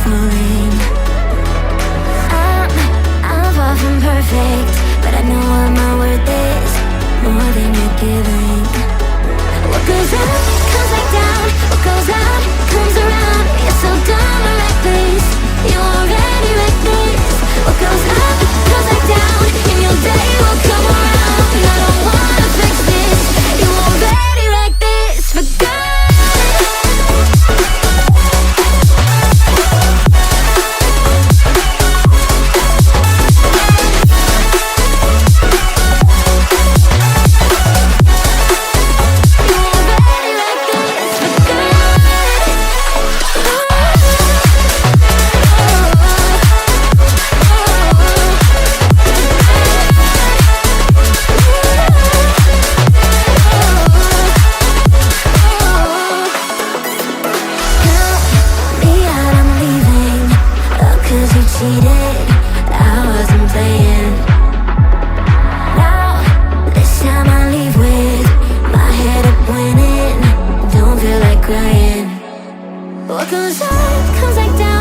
falling. I'm far from perfect, but I know what my worth is, more than you're giving. What goes up comes back down, what goes out comes around. You're so dumb and reckless, you already reckless. What goes up comes back down, and your day will come around. I don't wanna fix this, you already wrecked this for good. What goes up comes back down.